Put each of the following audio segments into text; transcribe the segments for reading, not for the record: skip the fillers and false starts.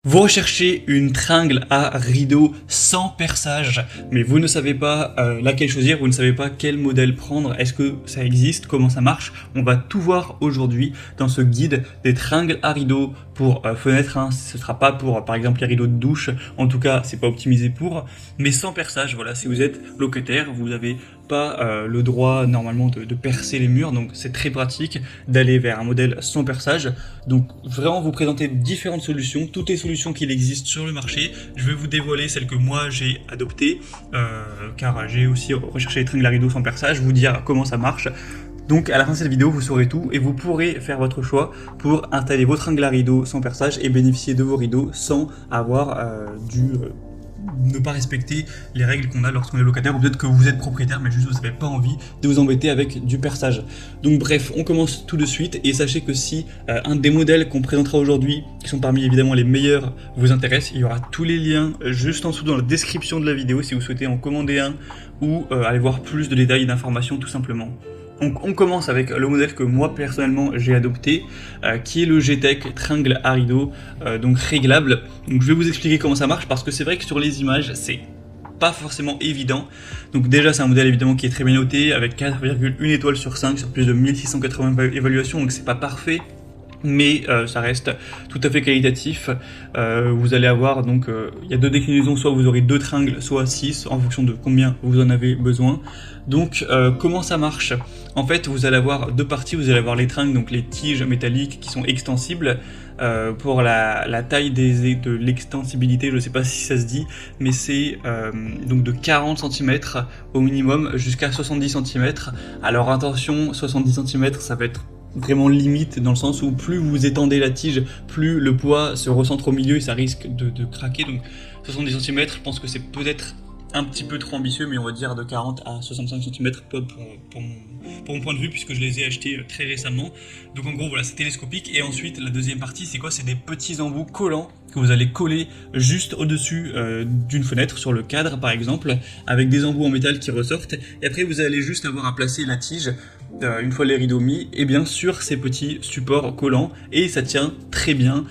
Vous recherchez une tringle à rideau sans perçage, mais vous ne savez pas laquelle choisir, vous ne savez pas quel modèle prendre, est-ce que ça existe, comment ça marche. On va tout voir aujourd'hui dans ce guide des tringles à rideau pour fenêtre, hein. Ce ne sera pas pour par exemple les rideaux de douche, en tout cas c'est pas optimisé pour, mais sans perçage. Voilà, si vous êtes locataire, vous n'avez pas le droit normalement de percer les murs, donc c'est très pratique d'aller vers un modèle sans perçage. Donc vraiment vous présenter différentes solutions, toutes les solutions qu'il existe sur le marché. Je vais vous dévoiler celle que moi j'ai adoptée, car j'ai aussi recherché les tringles à rideau sans perçage, vous dire comment ça marche. Donc à la fin de cette vidéo, vous saurez tout et vous pourrez faire votre choix pour installer vos tringles à rideau sans perçage et bénéficier de vos rideaux sans avoir ne pas respecter les règles qu'on a lorsqu'on est locataire, ou peut-être que vous êtes propriétaire mais juste vous n'avez pas envie de vous embêter avec du perçage. Donc bref, on commence tout de suite et sachez que si un des modèles qu'on présentera aujourd'hui, qui sont parmi évidemment les meilleurs, vous intéresse, il y aura tous les liens juste en dessous dans la description de la vidéo si vous souhaitez en commander un ou aller voir plus de détails et d'informations tout simplement. Donc on commence avec le modèle que moi personnellement j'ai adopté, qui est le G-Tech tringle à rideau, donc réglable. Donc je vais vous expliquer comment ça marche parce que c'est vrai que sur les images c'est pas forcément évident. Donc déjà c'est un modèle évidemment qui est très bien noté avec 4,1 étoiles sur 5 sur plus de 1680 évaluations, donc c'est pas parfait. Mais ça reste tout à fait qualitatif. Vous allez avoir donc, il y a deux déclinaisons, soit vous aurez 2 tringles, soit 6, en fonction de combien vous en avez besoin. Donc comment ça marche? En fait, vous allez avoir deux parties, vous allez avoir les tringles, donc les tiges métalliques qui sont extensibles. Pour la taille de l'extensibilité, je ne sais pas si ça se dit, mais c'est donc de 40 cm au minimum jusqu'à 70 cm. Alors attention, 70 cm ça va être vraiment limite dans le sens où plus vous étendez la tige, plus le poids se recentre au milieu et ça risque de craquer. Donc 70 cm, je pense que c'est peut-être un petit peu trop ambitieux, mais on va dire de 40 à 65 cm pour mon point de vue, puisque je les ai achetés très récemment. Donc en gros voilà, c'est télescopique. Et ensuite la deuxième partie c'est quoi? C'est des petits embouts collants que vous allez coller juste au-dessus d'une fenêtre, sur le cadre par exemple, avec des embouts en métal qui ressortent. Et après vous allez juste avoir à placer la tige, une fois les rideaux mis, et bien sur ces petits supports collants, et ça tient très bien.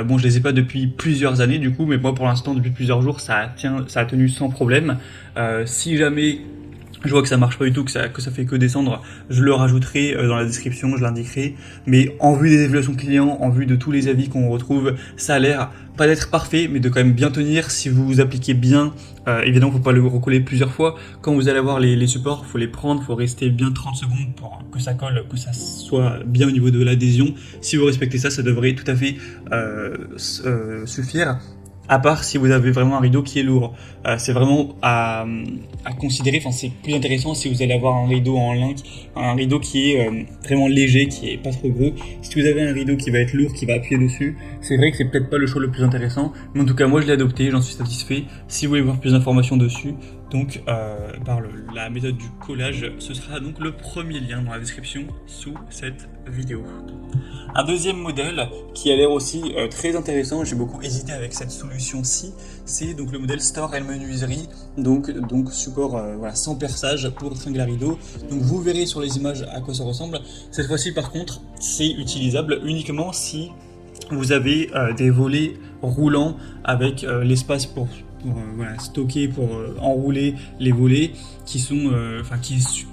Bon, je les ai pas depuis plusieurs années du coup, mais moi pour l'instant depuis plusieurs jours ça a tenu sans problème. Si jamais je vois que ça marche pas du tout, que ça fait que descendre, je le rajouterai dans la description, je l'indiquerai. Mais en vue des évaluations clients, en vue de tous les avis qu'on retrouve, ça a l'air pas d'être parfait, mais de quand même bien tenir si vous vous appliquez bien. Évidemment, faut pas le recoller plusieurs fois. Quand vous allez avoir les supports, faut les prendre, faut rester bien 30 secondes pour que ça colle, que ça soit bien au niveau de l'adhésion. Si vous respectez ça, ça devrait tout à fait suffire. À part si vous avez vraiment un rideau qui est lourd. C'est vraiment à considérer, enfin c'est plus intéressant si vous allez avoir un rideau en lin, un rideau qui est vraiment léger, qui est pas trop gros. Si vous avez un rideau qui va être lourd, qui va appuyer dessus, c'est vrai que c'est peut-être pas le choix le plus intéressant, mais en tout cas moi je l'ai adopté, j'en suis satisfait. Si vous voulez voir plus d'informations dessus, donc par la méthode du collage, ce sera donc le premier lien dans la description sous cette vidéo. Un deuxième modèle qui a l'air aussi très intéressant, j'ai beaucoup hésité avec cette solution-ci, c'est donc le modèle Store & Menuiserie, donc support voilà, sans perçage pour tringle à rideau. Donc vous verrez sur les images à quoi ça ressemble. Cette fois-ci par contre, c'est utilisable uniquement si vous avez des volets roulants avec l'espace pour voilà, stocker, pour enrouler les volets qui sont, qui est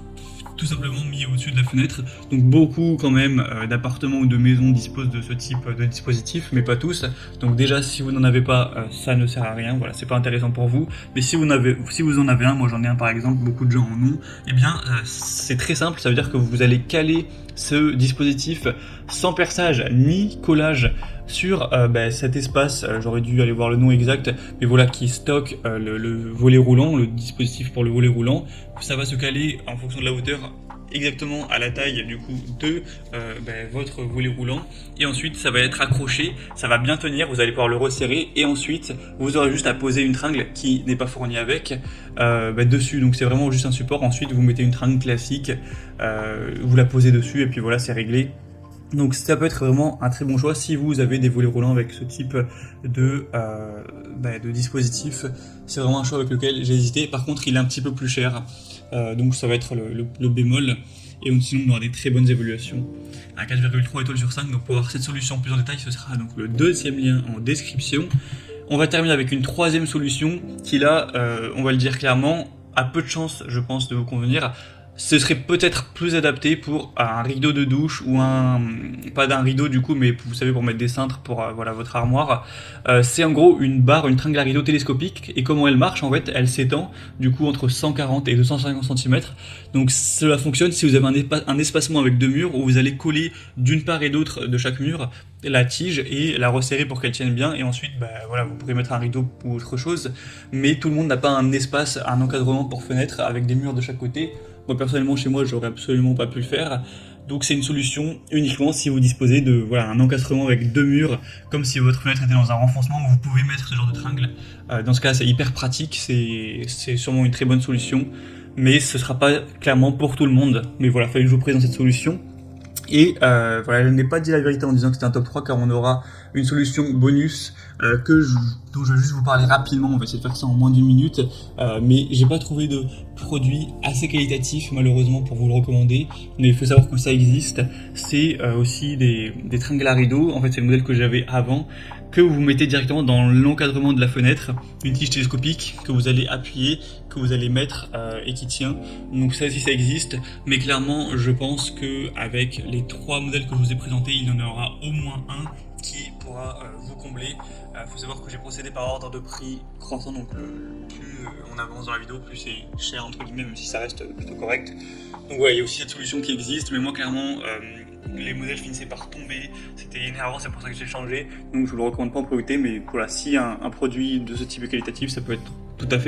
tout simplement mis au-dessus de la fenêtre. Donc beaucoup quand même d'appartements ou de maisons disposent de ce type de dispositif, mais pas tous. Donc déjà si vous n'en avez pas, ça ne sert à rien, voilà, c'est pas intéressant pour vous. Mais si vous en avez un, moi j'en ai un par exemple, beaucoup de gens en ont, et bien c'est très simple, ça veut dire que vous allez caler ce dispositif sans perçage ni collage sur cet espace, j'aurais dû aller voir le nom exact, mais voilà, qui stocke le volet roulant, le dispositif pour le volet roulant. Ça va se caler en fonction de la hauteur exactement à la taille du coup de votre volet roulant, et ensuite ça va être accroché, ça va bien tenir, vous allez pouvoir le resserrer, et ensuite vous aurez juste à poser une tringle qui n'est pas fournie avec dessus. Donc c'est vraiment juste un support, ensuite vous mettez une tringle classique, vous la posez dessus et puis voilà, c'est réglé. Donc ça peut être vraiment un très bon choix si vous avez des volets roulants avec ce type de dispositif. C'est vraiment un choix avec lequel j'ai hésité. Par contre il est un petit peu plus cher, donc ça va être le bémol. et sinon on aura des très bonnes évaluations à 4,3 étoiles sur 5. Donc pour voir cette solution plus en détail, ce sera donc le deuxième lien en description. On va terminer avec une troisième solution qui là, on va le dire clairement, a peu de chances je pense de vous convenir. Ce serait peut-être plus adapté pour un rideau de douche ou pas d'un rideau du coup, mais vous savez, pour mettre des cintres pour voilà, votre armoire. C'est en gros une barre, une tringle à rideau télescopique, et comment elle marche en fait, elle s'étend du coup entre 140 et 250 cm. Donc cela fonctionne si vous avez un espacement avec deux murs où vous allez coller d'une part et d'autre de chaque mur la tige et la resserrer pour qu'elle tienne bien, et ensuite voilà, vous pourrez mettre un rideau ou autre chose, mais tout le monde n'a pas un espace, un encadrement pour fenêtre avec des murs de chaque côté. Moi personnellement chez moi j'aurais absolument pas pu le faire, donc c'est une solution uniquement si vous disposez de voilà, un encadrement avec deux murs, comme si votre fenêtre était dans un renfoncement où vous pouvez mettre ce genre de tringle. Dans ce cas c'est hyper pratique, c'est sûrement une très bonne solution, mais ce sera pas clairement pour tout le monde. Mais voilà, fallait que je vous présente cette solution. Et voilà, je n'ai pas dit la vérité en disant que c'était un top 3, car on aura une solution bonus dont je vais juste vous parler rapidement. On va essayer de faire ça en moins d'une minute, mais j'ai pas trouvé de produit assez qualitatif malheureusement pour vous le recommander, mais il faut savoir que ça existe. C'est aussi des tringles à rideaux. En fait c'est le modèle que j'avais avant, que vous mettez directement dans l'encadrement de la fenêtre, une tige télescopique que vous allez appuyer, que vous allez mettre et qui tient. Donc ça aussi ça existe, mais clairement je pense que avec les trois modèles que je vous ai présentés, il y en aura au moins un qui pourra vous combler. Faut savoir que j'ai procédé par ordre de prix croissant, donc plus on avance dans la vidéo, plus c'est cher entre guillemets, même si ça reste plutôt correct. Donc ouais, il y a aussi cette solution qui existe, mais moi clairement les modèles finissaient par tomber, c'était énervant, c'est pour ça que j'ai changé. Donc je vous le recommande pas en priorité, mais voilà, si un produit de ce type est qualitatif, ça peut être tout à fait